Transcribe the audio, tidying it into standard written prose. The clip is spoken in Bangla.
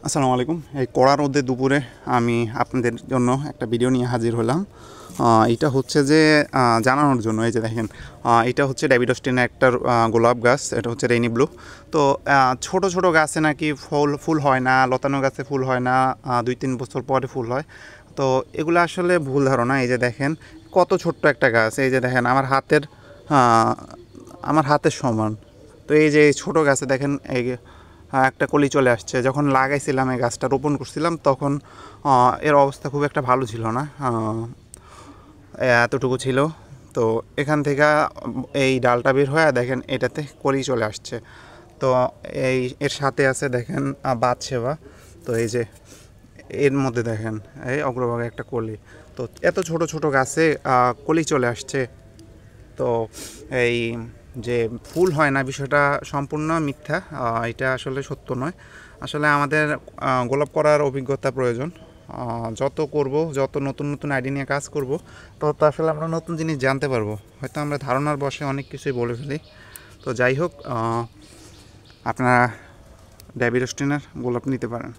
আসসালামু আলাইকুম। এই কড়া রোদে দুপুরে আমি আপনাদের জন্য একটা ভিডিও নিয়ে হাজির হলাম। এটা হচ্ছে যে জানানোর জন্য, এই যে দেখেন, এটা হচ্ছে ডেভিডস্টিনের একটা গোলাপ গাছ। এটা হচ্ছে রেইনি ব্লু। তো ছোট ছোট গাছে নাকি ফুল হয় না, লতানো গাছে ফুল হয় না, 2-3 বছর পরে ফুল হয়। তো এগুলো আসলে ভুল ধারণা। এই যে দেখেন কত ছোট্ট একটা গাছ, এই যে দেখেন আমার হাতের সমান। তো এই যে ছোট গাছে দেখেন এই একটা কলি চলে আসছে। যখন লাগাইছিলাম, এই গাছটা রোপণ করছিলাম, তখন এর অবস্থা খুব একটা ভালো ছিল না, এতটুকু ছিল। তো এখান থেকে এই ডালটা বের হয়ে দেখেন এটাতে কলি চলে আসছে। তো এর সাথে আছে দেখেন বাত সেবা। তো এই যে এর মধ্যে দেখেন এই অগ্রভাগে একটা কলি। তো এত ছোট ছোট গাছে কলি চলে আসছে। তো এই যে ফুল হয় না, বিষয়টা সম্পূর্ণ মিথ্যা। এটা আসলে সত্য নয়। আসলে আমাদের গোলাপ করার অভিজ্ঞতা প্রয়োজন। যত করব, যত নতুন নতুন আইডিয়া নিয়ে কাজ করব, তত আসলে আমরা নতুন জিনিস জানতে পারবো। হয়তো আমরা ধারণার বশে অনেক কিছুই বলে ফেলি। তো যাই হোক, আপনারা ডেভিড অস্টিনের গোলাপ নিতে পারেন।